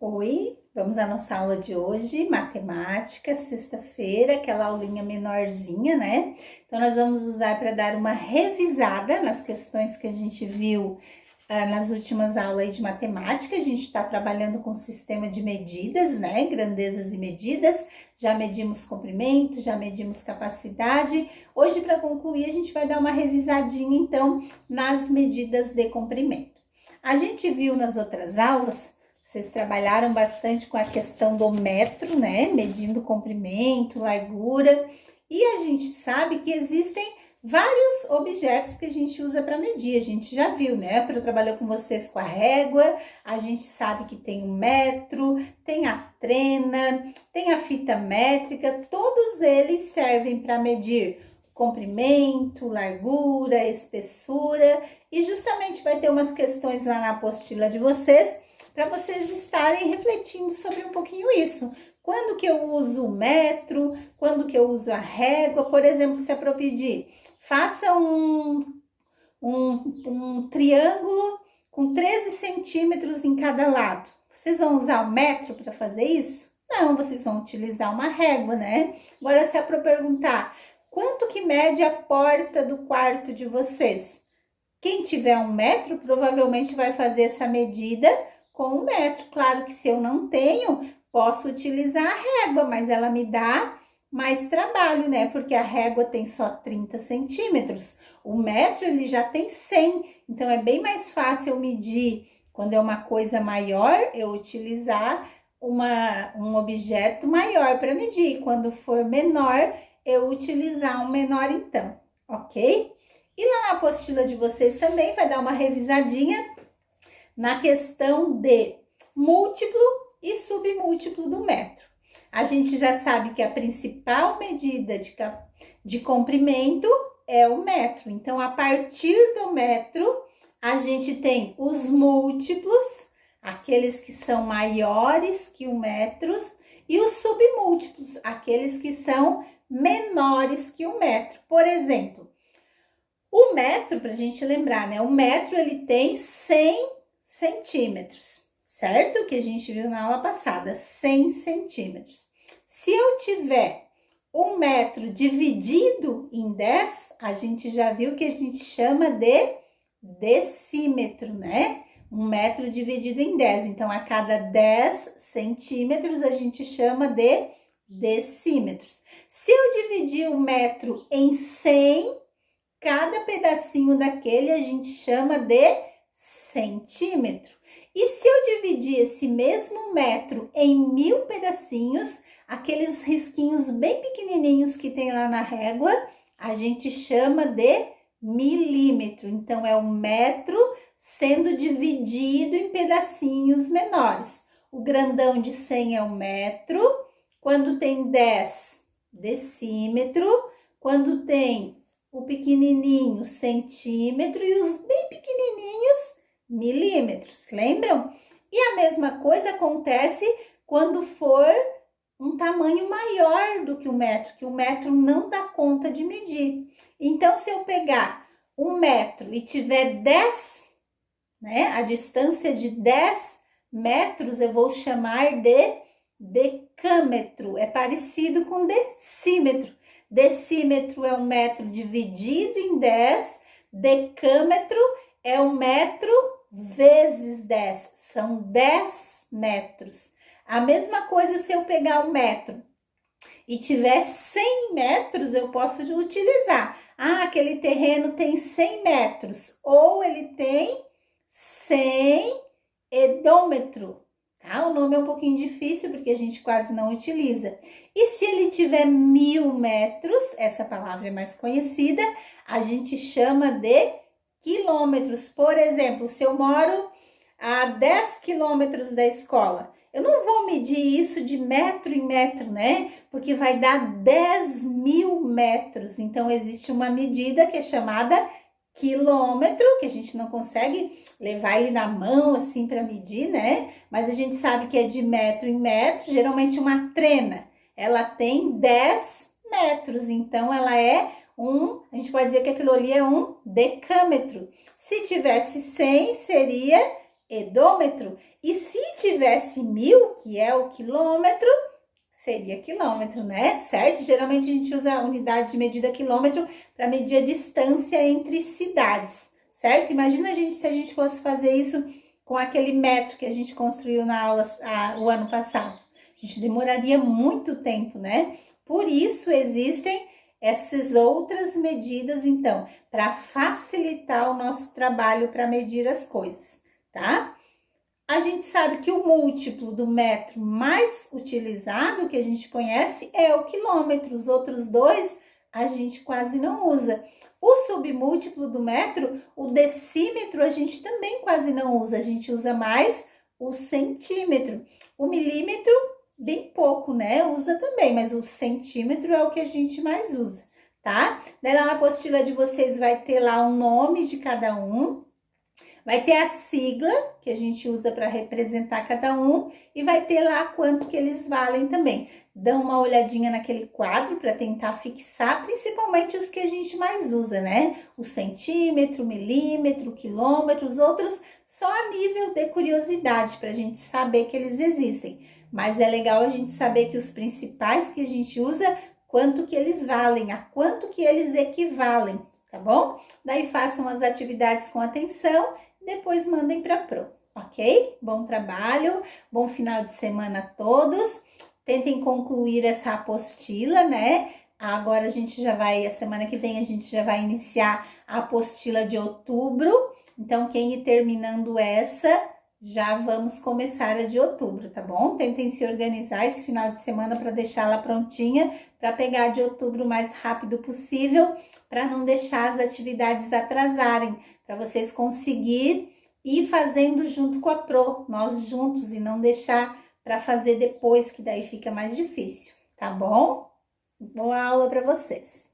Oi, vamos à nossa aula de hoje, matemática, sexta-feira, aquela aulinha menorzinha, né? Então, nós vamos usar para dar uma revisada nas questões que a gente viu nas últimas aulas de matemática. A gente está trabalhando com o sistema de medidas, né? Grandezas e medidas. Já medimos comprimento, já medimos capacidade. Hoje, para concluir, a gente vai dar uma revisadinha, então, nas medidas de comprimento. A gente viu nas outras aulas. Vocês trabalharam bastante com a questão do metro, né? Medindo comprimento, largura. E a gente sabe que existem vários objetos que a gente usa para medir. A gente já viu, né? Eu trabalhei com vocês com a régua. A gente sabe que tem o metro, tem a trena, tem a fita métrica. Todos eles servem para medir comprimento, largura, espessura. E justamente vai ter umas questões lá na apostila de vocês, para vocês estarem refletindo sobre um pouquinho isso. Quando que eu uso o metro, quando que eu uso a régua, por exemplo, se é para eu pedir, faça um triângulo com 13 centímetros em cada lado. Vocês vão usar o metro para fazer isso? Não, vocês vão utilizar uma régua, né? Agora, se é para eu perguntar, quanto que mede a porta do quarto de vocês? Quem tiver um metro, provavelmente vai fazer essa medida com um metro. Claro que se eu não tenho, posso utilizar a régua, mas ela me dá mais trabalho, né? Porque a régua tem só 30 centímetros. O metro, ele já tem 100. Então, é bem mais fácil eu medir quando é uma coisa maior, eu utilizar um objeto maior para medir. Quando for menor, eu utilizar um menor então, ok? E lá na apostila de vocês também vai dar uma revisadinha na questão de múltiplo e submúltiplo do metro. A gente já sabe que a principal medida de comprimento é o metro. Então, a partir do metro, a gente tem os múltiplos, aqueles que são maiores que o metro, e os submúltiplos, aqueles que são menores que o metro. Por exemplo, o metro, para a gente lembrar, né? O metro, ele tem 100 centímetros, certo? Que a gente viu na aula passada, 100 centímetros. Se eu tiver um metro dividido em 10, a gente já viu que a gente chama de decímetro, né? Um metro dividido em 10. Então, a cada 10 centímetros, a gente chama de decímetros. Se eu dividir o metro em 100, cada pedacinho daquele a gente chama de centímetro. E se eu dividir esse mesmo metro em 1000 pedacinhos, aqueles risquinhos bem pequenininhos que tem lá na régua, a gente chama de milímetro. Então, é um metro sendo dividido em pedacinhos menores. O grandão de 100 é um metro, quando tem 10, decímetro, quando tem o pequenininho, centímetro, e os bem pequenininhos, milímetros, lembram? E a mesma coisa acontece quando for um tamanho maior do que o metro não dá conta de medir. Então, se eu pegar um metro e tiver 10, né, a distância de 10 metros, eu vou chamar de decâmetro. É parecido com decímetro. Decímetro é um metro dividido em 10, decâmetro é um metro vezes 10, são 10 metros. A mesma coisa se eu pegar um metro e tiver 100 metros, eu posso utilizar. Ah, aquele terreno tem 100 metros, ou ele tem 100 edômetro. Tá? O nome é um pouquinho difícil porque a gente quase não utiliza. E se ele tiver 1000 metros, essa palavra é mais conhecida, a gente chama de quilômetros. Por exemplo, se eu moro a 10 quilômetros da escola, eu não vou medir isso de metro em metro, né? Porque vai dar 10.000 metros. Então, existe uma medida que é chamada quilômetro, que a gente não consegue levar ele na mão assim para medir, né? Mas a gente sabe que é de metro em metro. Geralmente uma trena, ela tem 10 metros, então ela é a gente pode dizer que aquilo ali é um decâmetro. Se tivesse 100, seria edômetro. E se tivesse 1000, que é o quilômetro, seria quilômetro, né? Certo? Geralmente a gente usa a unidade de medida quilômetro para medir a distância entre cidades, certo? Imagina se a gente fosse fazer isso com aquele metro que a gente construiu na aula o ano passado. A gente demoraria muito tempo, né? Por isso existem essas outras medidas, então, para facilitar o nosso trabalho para medir as coisas, tá? A gente sabe que o múltiplo do metro mais utilizado, que a gente conhece, é o quilômetro. Os outros dois a gente quase não usa. O submúltiplo do metro, o decímetro, a gente também quase não usa. A gente usa mais o centímetro. O milímetro, bem pouco, né? Usa também, mas o centímetro é o que a gente mais usa, tá? Daí lá na apostila de vocês vai ter lá o nome de cada um. Vai ter a sigla que a gente usa para representar cada um e vai ter lá quanto que eles valem também. Dão uma olhadinha naquele quadro para tentar fixar, principalmente os que a gente mais usa, né? O centímetro, milímetro, quilômetro, os outros só a nível de curiosidade para a gente saber que eles existem. Mas é legal a gente saber que os principais que a gente usa, quanto que eles valem, a quanto que eles equivalem, tá bom? Daí façam as atividades com atenção. Depois mandem para a Pro, ok? Bom trabalho, bom final de semana a todos. Tentem concluir essa apostila, né? Agora a semana que vem a gente já vai iniciar a apostila de outubro. Então, quem ir terminando essa, já vamos começar a de outubro, tá bom? Tentem se organizar esse final de semana para deixá-la prontinha, para pegar a de outubro o mais rápido possível, para não deixar as atividades atrasarem, para vocês conseguirem ir fazendo junto com a Pro, nós juntos, e não deixar para fazer depois, que daí fica mais difícil, tá bom? Boa aula para vocês!